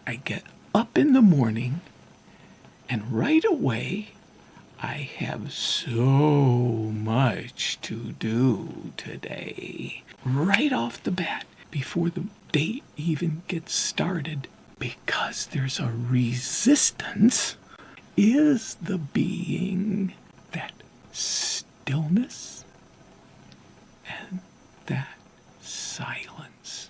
I get up in the morning and right away I have so much to do today. Right off the bat, before the day even gets started, because there's a resistance, is the being that stillness and that silence.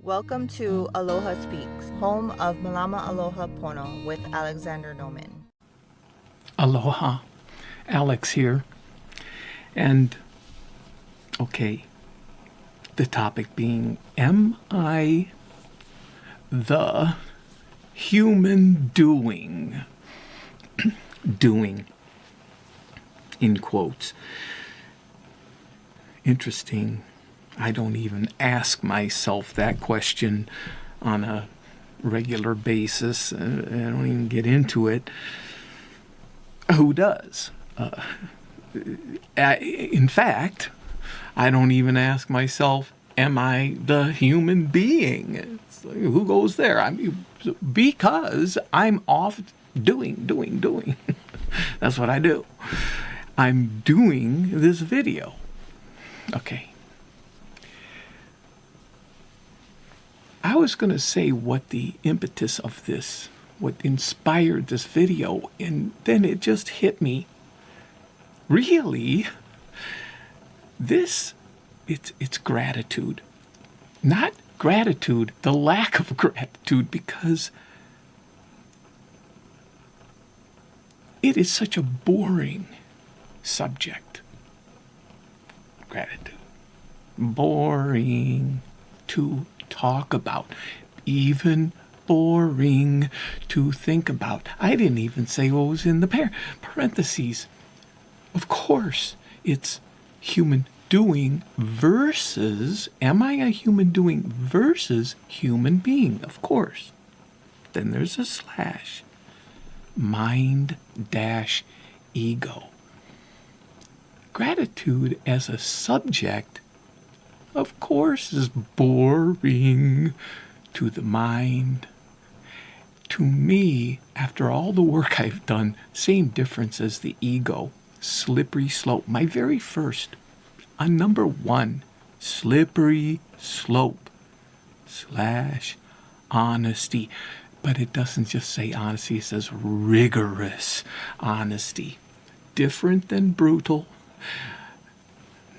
Welcome to Aloha Speaks, home of Malama Aloha Pono with Alexander Noman. Aloha, Alex here. And, okay, the topic being, am I the human doing? Doing, in quotes. Interesting. I don't even ask myself that question on a regular basis. I don't even get into it. Who does? In fact, I don't even ask myself, am I the human being? It's like, who goes there? Because I'm off doing. That's what I do. I'm doing this video. Okay. I was going to say what the impetus of this, what inspired this video, and then it just hit me. Really, it's gratitude. Not gratitude, the lack of gratitude, because it is such a boring subject. Gratitude. Boring to talk about, even boring to think about. I didn't even say what was in the parentheses. Of course, it's human doing versus, am I a human doing versus human being? Of course. Then there's a slash. Mind-ego. Gratitude as a subject, of course, is boring to the mind. To me, after all the work I've done, same difference as the ego. Slippery slope. My very first, on number 1, slippery slope / honesty. But it doesn't just say honesty, it says rigorous honesty. Different than brutal.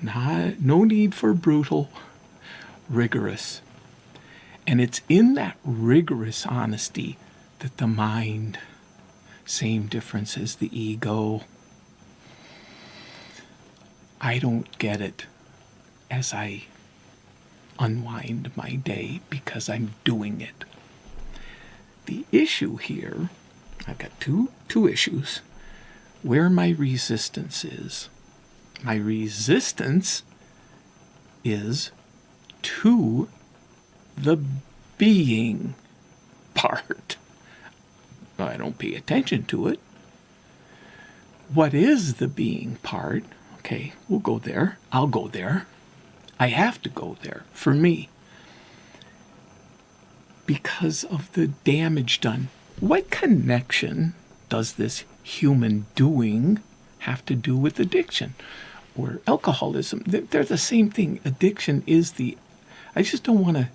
No need for brutal. Rigorous. And it's in that rigorous honesty that the mind, same difference as the ego. I don't get it as I unwind my day because I'm doing it. The issue here, I've got two issues, where my resistance is. My resistance is to the being part. I don't pay attention to it. What is the being part? Okay, we'll go there. I'll go there. I have to go there for me. Because of the damage done. What connection does this human doing have to do with addiction or alcoholism? They're the same thing. Addiction is I just don't want to,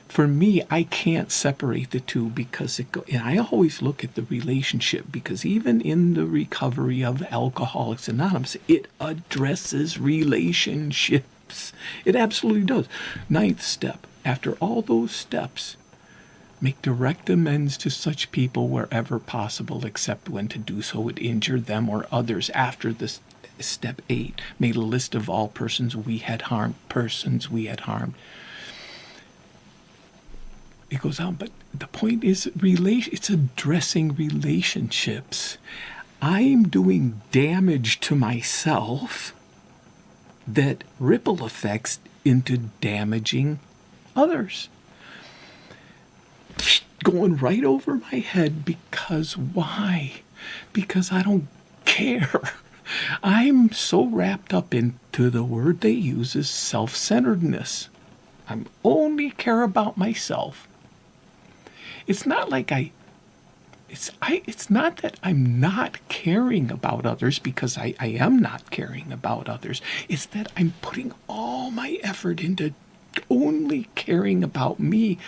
for me, I can't separate the two because and I always look at the relationship, because even in the recovery of Alcoholics Anonymous, it addresses relationships. It absolutely does. 9th step. After all those steps, make direct amends to such people wherever possible, except when to do so would injure them or others. After this, step 8, made a list of all persons we had harmed. It goes on, but the point is, it's addressing relationships. I'm doing damage to myself that ripple effects into damaging others. Going right over my head, because why? Because I don't care. I'm so wrapped up into the word they use is self-centeredness. I only care about myself. It's not like it's not that I'm not caring about others, because I am not caring about others. It's that I'm putting all my effort into only caring about me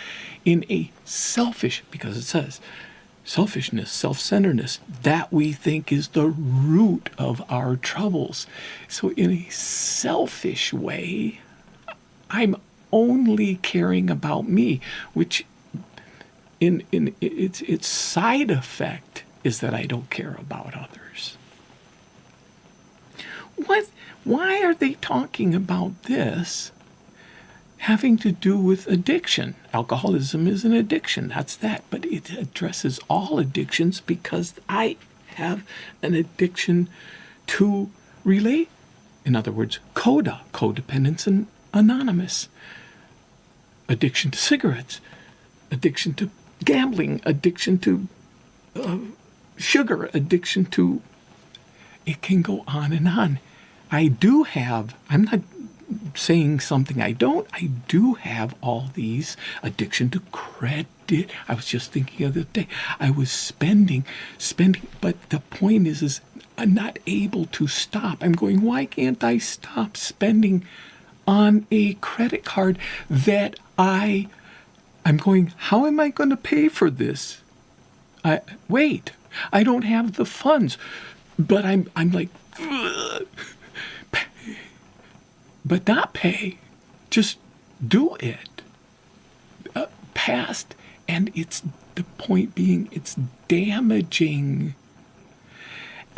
in a selfish, because it says selfishness, self-centeredness, that we think is the root of our troubles. So in a selfish way, I'm only caring about me, which in its side effect is that I don't care about others. Why are they talking about this having to do with addiction? Alcoholism is an addiction, that's that. But it addresses all addictions, because I have an addiction to relate. In other words, CODA, Codependence and Anonymous. Addiction to cigarettes, addiction to gambling, addiction to sugar, addiction to... It can go on and on. I'm not saying something I don't. I do have all these. Addiction to credit. I was just thinking the other day, I was spending, but the point is I'm not able to stop. I'm going, why can't I stop spending on a credit card that I'm going, how am I going to pay for this? Wait, I don't have the funds. But I'm like, but not pay, just do it. Past, and it's the point being, it's damaging.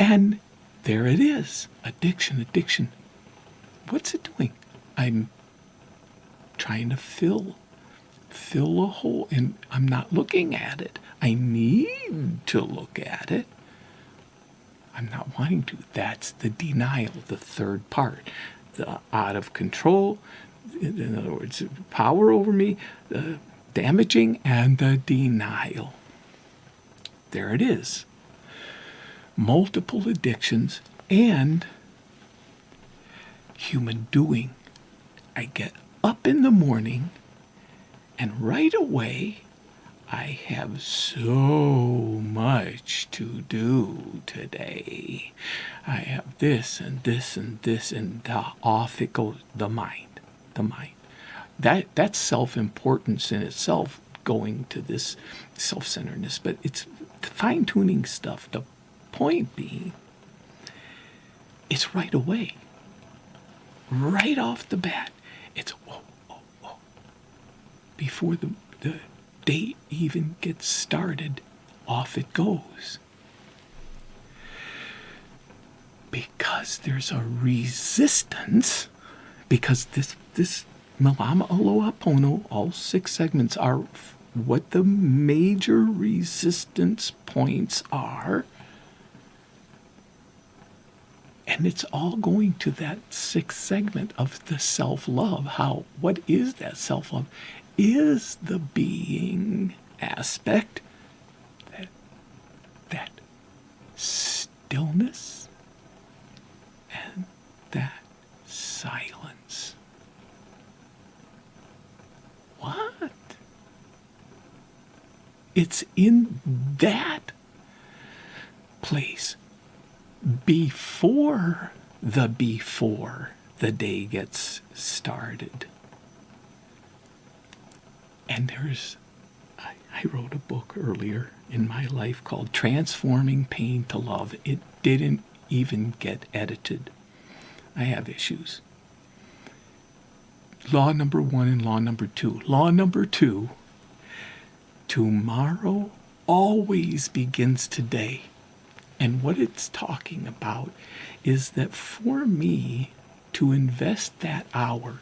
And there it is, addiction. What's it doing? I'm trying to fill a hole, and I'm not looking at it. I need to look at it. I'm not wanting to. That's the denial, the third part. The out of control, in other words, power over me, the damaging, and the denial. There it is. Multiple addictions and human doing. I get up in the morning, and right away, I have so much to do today. I have this and this and this, and off it goes. The mind. That's self-importance in itself, going to this self-centeredness, but it's fine-tuning stuff. The point being, it's right away. Right off the bat. It's whoa. Before the day even gets started, off it goes. Because there's a resistance, because this Malama Aloha Pono, all 6 segments are what the major resistance points are. And it's all going to that 6th segment of the self-love. What is that self-love? Is the being aspect, that stillness and that silence. What? It's in that place before the day gets started. And I wrote a book earlier in my life called Transforming Pain to Love. It didn't even get edited. I have issues. Law number 1 and law number 2. Law number 2, tomorrow always begins today. And what it's talking about is that for me to invest that hour,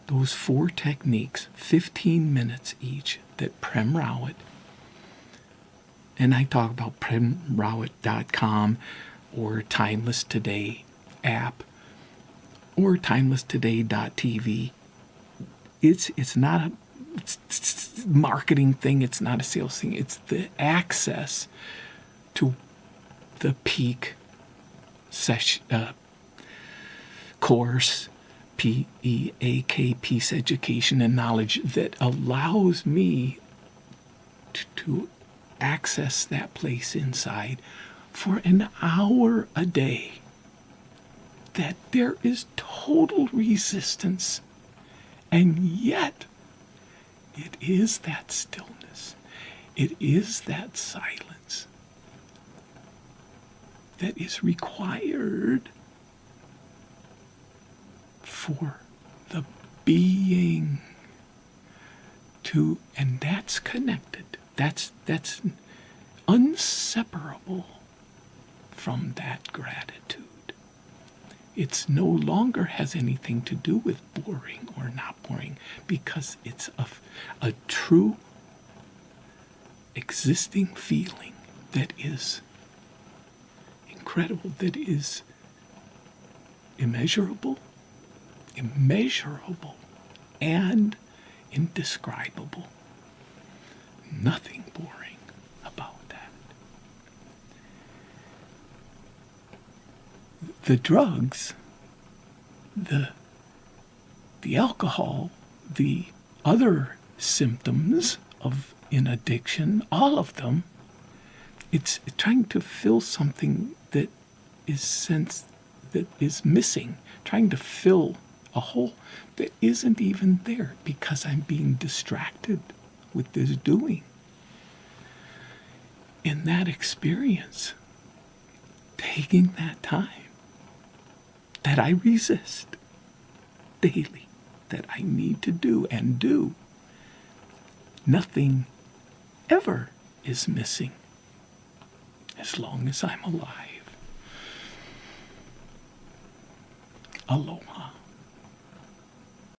those 4 techniques, 15 minutes each, that Prem Rawat, and I talk about premrawat.com or Timeless Today app or timelesstoday.tv. It's not a marketing thing, it's not a sales thing, it's the access to the peak course, PEAK, Peace Education and Knowledge, that allows me to access that place inside for an hour a day, that there is total resistance, and yet it is that stillness, it is that silence that is required for the being to, and that's connected. That's inseparable from that gratitude. It's no longer has anything to do with boring or not boring, because it's a true existing feeling that is incredible, that is immeasurable, and indescribable. Nothing boring about that. The drugs, the alcohol, the other symptoms of an addiction, all of them, it's trying to fill something that is missing, trying to fill a hole that isn't even there because I'm being distracted with this doing. In that experience, taking that time that I resist daily, that I need to do and do, nothing ever is missing as long as I'm alive. Aloha.